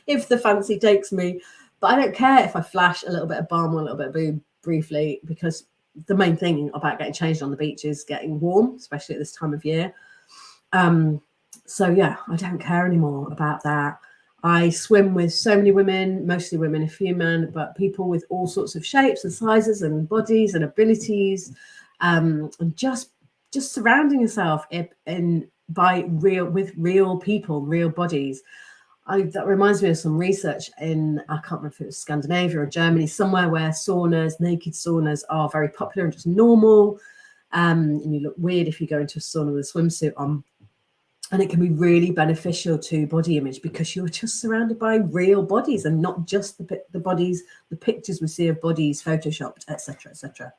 if the fancy takes me. But I don't care if I flash a little bit of bum or a little bit of boob briefly, because the main thing about getting changed on the beach is getting warm, especially at this time of year. So yeah, I don't care anymore about that. I swim with so many women, mostly women, a few men, but people with all sorts of shapes and sizes and bodies and abilities, and just surrounding yourself with real people, real bodies. That reminds me of some research in, I can't remember if it was Scandinavia or Germany, somewhere where saunas, naked saunas, are very popular and just normal. And you look weird if you go into a sauna with a swimsuit on. And it can be really beneficial to body image because you're just surrounded by real bodies and not just the bodies, the pictures we see of bodies photoshopped, etc., etc.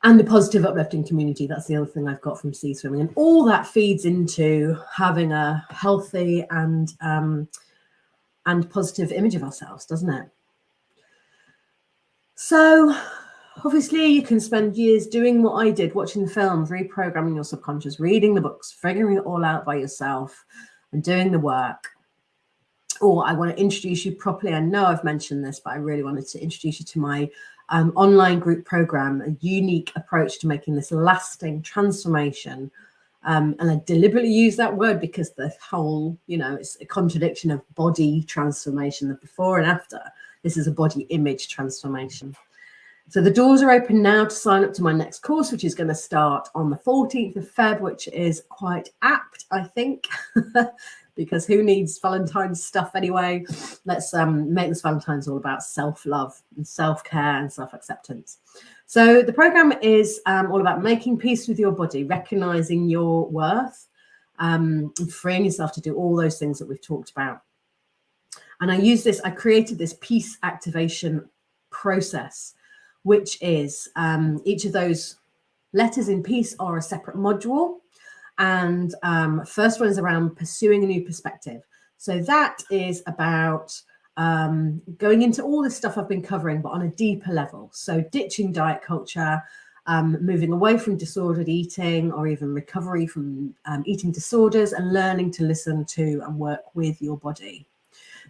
And the positive, uplifting community. That's the other thing I've got from sea swimming. And all that feeds into having a healthy and positive image of ourselves, doesn't it? So obviously you can spend years doing what I did, watching the films, reprogramming your subconscious, reading the books, figuring it all out by yourself and doing the work. Or I want to introduce you properly. I know I've mentioned this, but I really wanted to introduce you to my online group program, a unique approach to making this lasting transformation. And I deliberately use that word because the whole, it's a contradiction of body transformation, the before and after. This is a body image transformation. So the doors are open now to sign up to my next course, which is going to start on the 14th of Feb, which is quite apt, I think, because who needs Valentine's stuff anyway? Let's make this Valentine's all about self-love and self-care and self-acceptance. So the program is all about making peace with your body, recognizing your worth, and freeing yourself to do all those things that we've talked about. And I created this peace activation process, which is each of those letters in peace are a separate module. And first one is around pursuing a new perspective. So that is about going into all this stuff I've been covering, but on a deeper level. So ditching diet culture, moving away from disordered eating or even recovery from eating disorders, and learning to listen to and work with your body.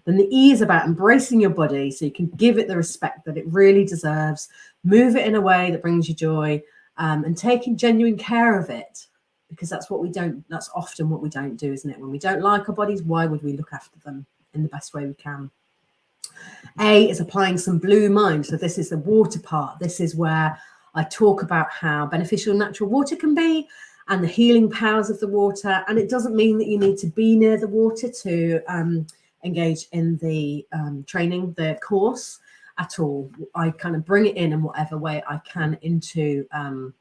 Then the E is about embracing your body so you can give it the respect that it really deserves, move it in a way that brings you joy, and taking genuine care of it, because that's often what we don't do, isn't it? When we don't like our bodies, why would we look after them in the best way we can? A is applying some blue mind. So this is the water part. This is where I talk about how beneficial natural water can be and the healing powers of the water. And it doesn't mean that you need to be near the water to engage in the training, the course at all. I kind of bring it in whatever way I can into our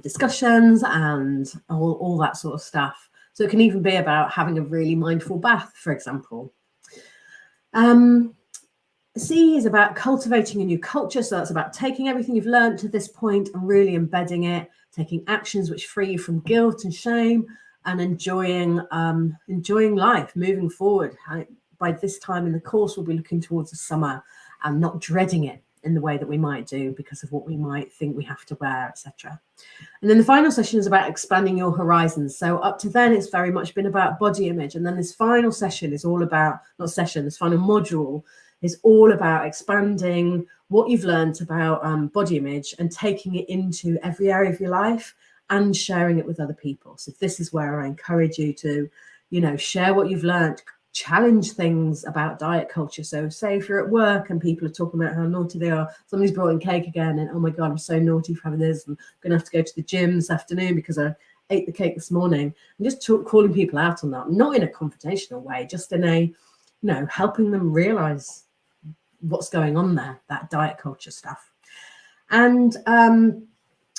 discussions and all that sort of stuff. So it can even be about having a really mindful bath, for example. C is about cultivating a new culture. So that's about taking everything you've learned to this point and really embedding it, taking actions which free you from guilt and shame, and enjoying life, moving forward. By this time in the course, we'll be looking towards the summer and not dreading it in the way that we might do because of what we might think we have to wear, etc. And then the final session is about expanding your horizons. So up to then, it's very much been about body image. And then this final session is all about, this final module is all about expanding what you've learned about body image and taking it into every area of your life and sharing it with other people. So this is where I encourage you to, share what you've learned, challenge things about diet culture. So say if you're at work and people are talking about how naughty they are, somebody's brought in cake again and, oh my God, I'm so naughty for having this. I'm going to have to go to the gym this afternoon because I ate the cake this morning. And just calling people out on that, not in a confrontational way, just in a, helping them realize what's going on there, that diet culture stuff. And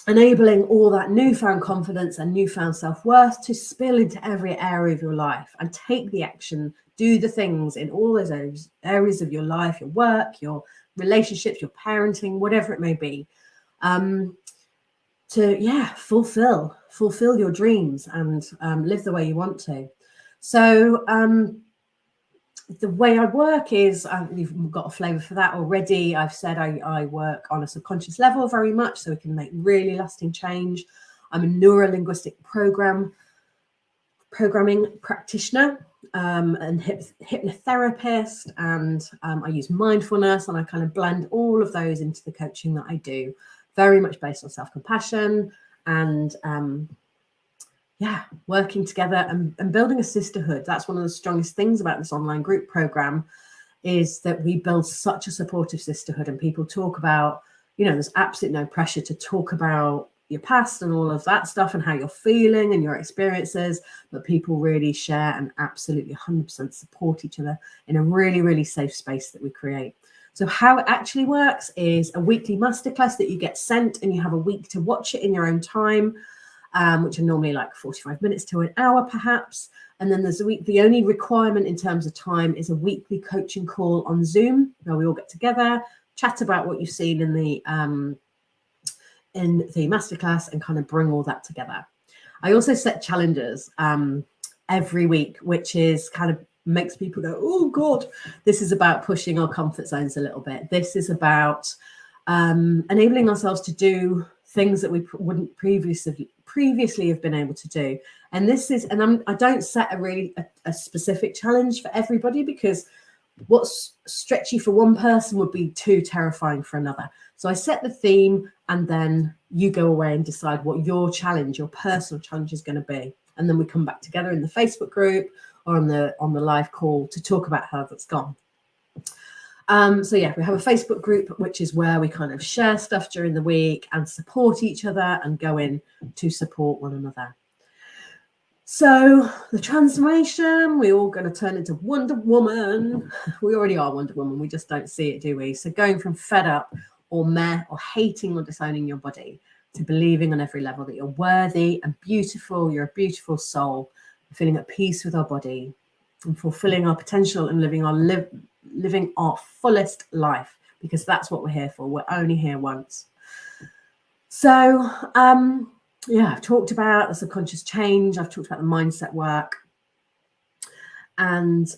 enabling all that newfound confidence and newfound self-worth to spill into every area of your life and take the action, do the things in all those areas of your life, your work, your relationships, your parenting, whatever it may be, to fulfill your dreams and live the way you want to. So the way I work is, you've got a flavour for that already. I've said I work on a subconscious level very much, so we can make really lasting change. I'm a neuro-linguistic programming practitioner and hypnotherapist, and I use mindfulness, and I kind of blend all of those into the coaching that I do, very much based on self-compassion and working together and building a sisterhood. That's one of the strongest things about this online group program, is that we build such a supportive sisterhood, and people talk about, there's absolutely no pressure to talk about your past and all of that stuff and how you're feeling and your experiences, but people really share and absolutely 100% support each other in a really, really safe space that we create. So how it actually works is a weekly masterclass that you get sent, and you have a week to watch it in your own time, which are normally like 45 minutes to an hour perhaps. And then there's the only requirement in terms of time is a weekly coaching call on Zoom, where we all get together, chat about what you've seen in the masterclass, and kind of bring all that together. I also set challenges every week, which is kind of makes people go, oh God, this is about pushing our comfort zones a little bit. This is about enabling ourselves to do things that we wouldn't previously have been able to do. And this is, and I don't set a specific challenge for everybody, because what's stretchy for one person would be too terrifying for another. So I set the theme, and then you go away and decide what your personal challenge is going to be. And then we come back together in the Facebook group or on the live call to talk about how that's gone. So we have a Facebook group, which is where we kind of share stuff during the week and support each other and go in to support one another. So the transformation, we're all going to turn into Wonder Woman. We already are Wonder Woman. We just don't see it, do we? So going from fed up or meh or hating or disowning your body to believing on every level that you're worthy and beautiful, you're a beautiful soul, feeling at peace with our body and fulfilling our potential and living our fullest life, because that's what we're here for. We're only here once. So, yeah, I've talked about the subconscious change. I've talked about the mindset work and,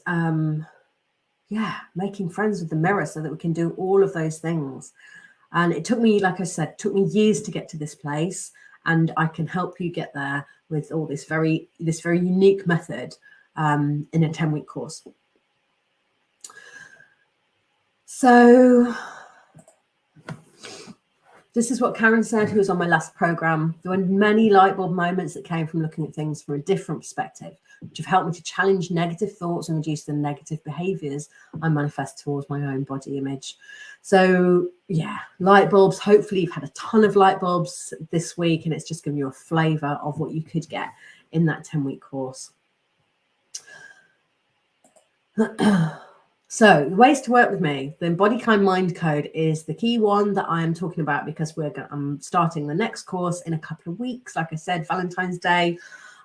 yeah, making friends with the mirror so that we can do all of those things. And it took me, like I said, took me years to get to this place. And I can help you get there with all this very unique method in a 10-week course. So this is what Karen said, who was on my last program. There were many light bulb moments that came from looking at things from a different perspective, which have helped me to challenge negative thoughts and reduce the negative behaviors I manifest towards my own body image. So yeah, light bulbs. Hopefully you've had a ton of light bulbs this week, and it's just giving you a flavor of what you could get in that 10-week course. So the ways to work with me, the Body Kind Mind Code is the key one that I am talking about, because I'm starting the next course in a couple of weeks. Like I said, Valentine's Day,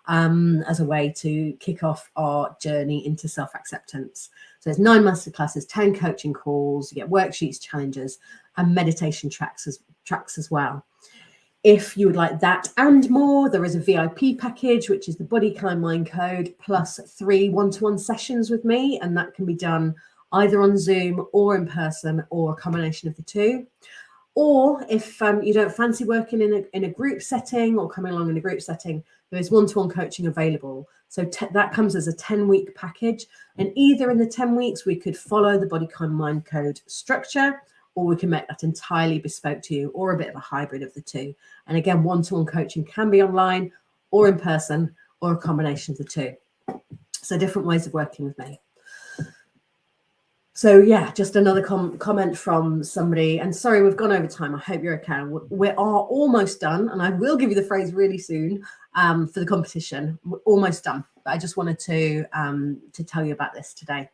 as a way to kick off our journey into self-acceptance. So there's 9 masterclasses, 10 coaching calls, you get worksheets, challenges, and meditation tracks as well. If you would like that and more, there is a VIP package, which is the Body Kind Mind Code plus 3 one-to-one sessions with me, and that can be done either on Zoom or in person, or a combination of the two. Or if you don't fancy working in a group setting or coming along in a group setting, there is one-to-one coaching available. So that comes as a 10-week package. And either in the 10 weeks, we could follow the Body Kind Mind Code structure, or we can make that entirely bespoke to you, or a bit of a hybrid of the two. And again, one-to-one coaching can be online or in person, or a combination of the two. So different ways of working with me. So yeah, just another comment from somebody, and sorry, we've gone over time. I hope you're okay. We are almost done, and I will give you the phrase really soon for the competition. We're almost done, but I just wanted to tell you about this today.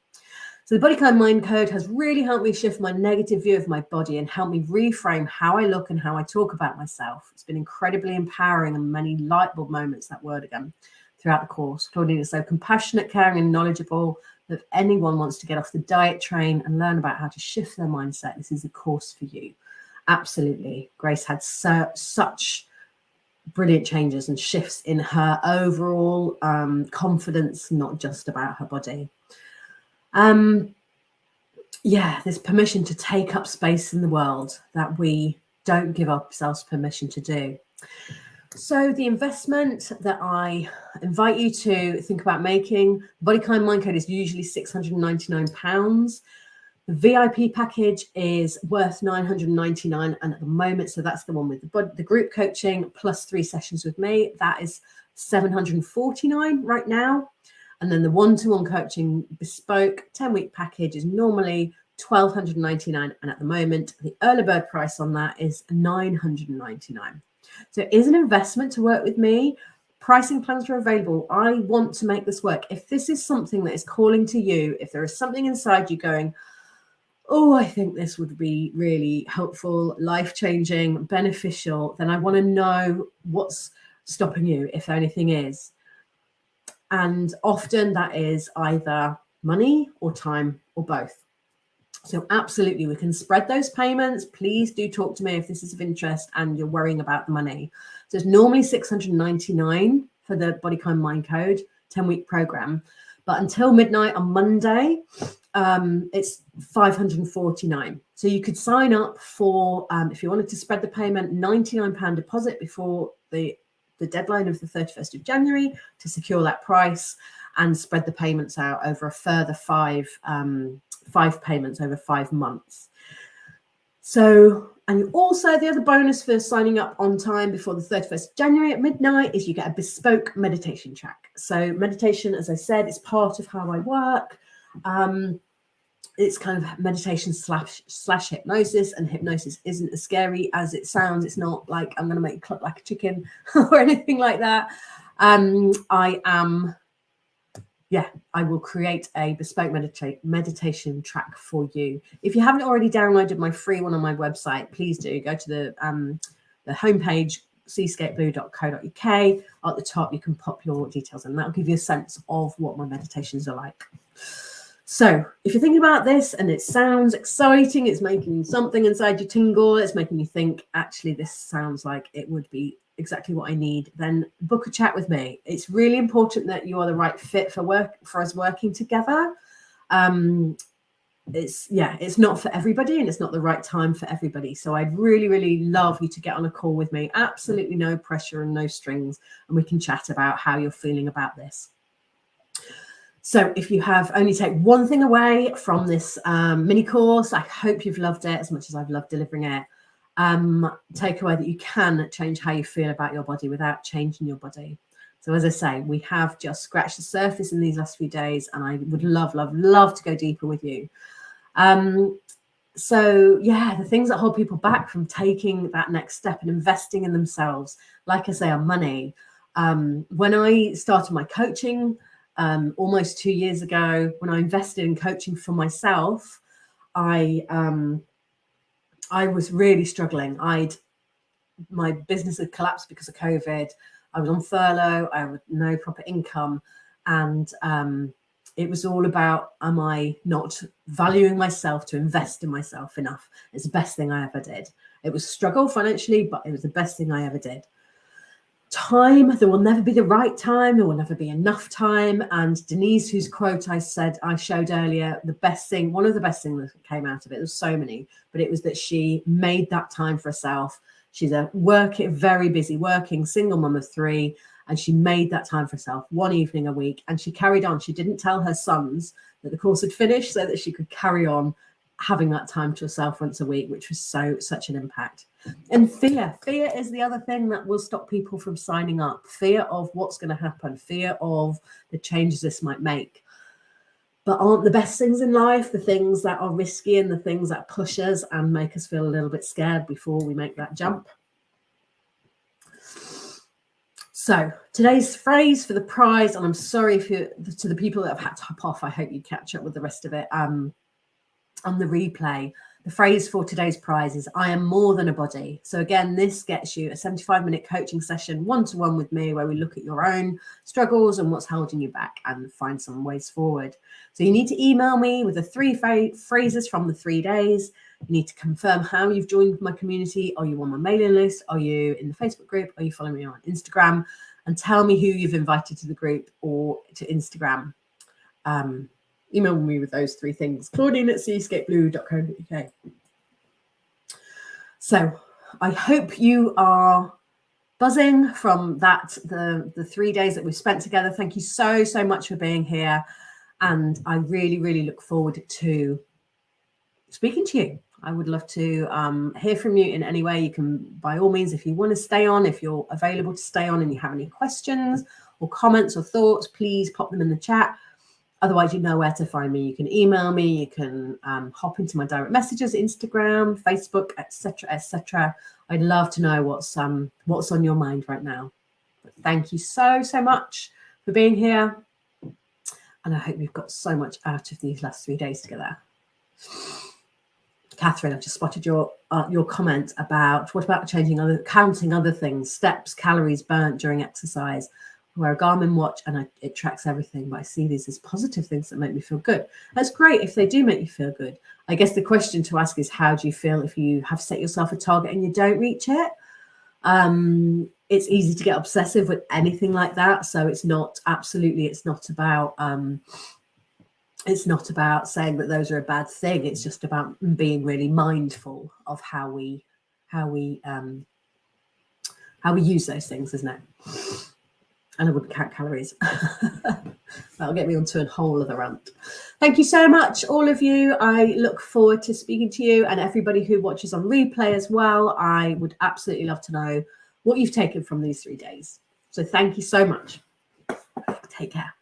So the Body Kind Mind Code has really helped me shift my negative view of my body and helped me reframe how I look and how I talk about myself. It's been incredibly empowering and many light bulb moments, that word again, throughout the course. Claudine is so compassionate, caring, and knowledgeable that if anyone wants to get off the diet train and learn about how to shift their mindset, this is a course for you. Absolutely. Grace had such brilliant changes and shifts in her overall confidence, not just about her body. Yeah, there's permission to take up space in the world that we don't give ourselves permission to do. So the investment that I invite you to think about making, the Body Kind Mind Code is usually £699. The VIP package is worth £999, and at the moment, so that's the one with the group coaching plus 3 sessions with me, that is £749 right now. And then the one-to-one coaching bespoke 10-week package is normally £1,299, and at the moment, the early bird price on that is £999. So it is an investment to work with me. Pricing plans are available. I want to make this work. If this is something that is calling to you, if there is something inside you going, oh, I think this would be really helpful, life-changing, beneficial, then I want to know what's stopping you, if anything is. And often that is either money or time or both. So absolutely, we can spread those payments. Please do talk to me if this is of interest and you're worrying about the money. So it's normally $699 for the Body Kind Mind Code 10-week program. But until midnight on Monday, it's $549. So you could sign up for, if you wanted to spread the payment, £99 deposit before the deadline of the 31st of January to secure that price, and spread the payments out over a further five payments over 5 months. So, and also the other bonus for signing up on time before the 31st of January at midnight is you get a bespoke meditation track. So meditation, as I said, is part of how I work. It's kind of meditation slash hypnosis, and hypnosis isn't as scary as it sounds. It's not like I'm going to make you cluck like a chicken or anything like that. I will create a bespoke meditation track for you. If you haven't already downloaded my free one on my website, please do go to the homepage, seascapeblue.co.uk. At the top, you can pop your details and that'll give you a sense of what my meditations are like. So if you're thinking about this and it sounds exciting, it's making something inside you tingle, it's making you think, actually, this sounds like it would be exactly what I need, then book a chat with me. It's really important that you are the right fit for us working together. It's not for everybody and it's not the right time for everybody. So I'd really, really love you to get on a call with me. Absolutely no pressure and no strings. And we can chat about how you're feeling about this. So if you have only take one thing away from this mini course, I hope you've loved it as much as I've loved delivering it. Take away that you can change how you feel about your body without changing your body. So as I say, we have just scratched the surface in these last few days, and I would love, love, love to go deeper with you. So yeah, the things that hold people back from taking that next step and investing in themselves, like I say, are money. When I started my coaching almost 2 years ago, when I invested in coaching for myself, I was really struggling. My business had collapsed because of COVID. I was on furlough. I had no proper income, and it was all about, am I not valuing myself to invest in myself enough? It's the best thing I ever did. It was a struggle financially, but it was the best thing I ever did. Time, there will never be the right time. There will never be enough time. And Denise, whose quote I showed earlier, one of the best things that came out of it, there's so many, but it was that she made that time for herself. She's a very busy working single mum of 3, and she made that time for herself one evening a week, and she carried on. She didn't tell her sons that the course had finished so that she could carry on having that time to herself once a week, which was such an impact. And fear is the other thing that will stop people from signing up. Fear of what's going to happen, fear of the changes this might make. But aren't the best things in life the things that are risky and the things that push us and make us feel a little bit scared before we make that jump? So today's phrase for the prize, and I'm sorry to the people that have had to hop off, I hope you catch up with the rest of it on the replay. The phrase for today's prize is, I am more than a body. So again, this gets you a 75-minute coaching session, one-to-one with me, where we look at your own struggles and what's holding you back and find some ways forward. So you need to email me with the 3 phrases from the 3 days. You need to confirm how you've joined my community. Are you on my mailing list? Are you in the Facebook group? Are you following me on Instagram? And tell me who you've invited to the group or to Instagram. Email me with those 3 things, Claudine@seascapeblue.co.uk. So I hope you are buzzing from the 3 days that we've spent together. Thank you so much for being here. And I really, really look forward to speaking to you. I would love to hear from you in any way. You can, by all means, if you want to stay on, if you're available to stay on and you have any questions or comments or thoughts, please pop them in the chat. Otherwise, you know where to find me. You can email me. You can hop into my direct messages, Instagram, Facebook, etc., etc. I'd love to know what's on your mind right now. But thank you so much for being here, and I hope you've got so much out of these last 3 days together. Catherine, I've just spotted your comment about what about counting other things, steps, calories burnt during exercise. I wear a Garmin watch and it tracks everything, but I see these as positive things that make me feel good. That's great if they do make you feel good. I guess the question to ask is, how do you feel if you have set yourself a target and you don't reach it? It's easy to get obsessive with anything like that. So it's not about saying that those are a bad thing. It's just about being really mindful of how we use those things, isn't it? And I wouldn't count calories. That'll get me onto a whole other rant. Thank you so much, all of you. I look forward to speaking to you, and everybody who watches on replay as well. I would absolutely love to know what you've taken from these 3 days. So thank you so much. Take care.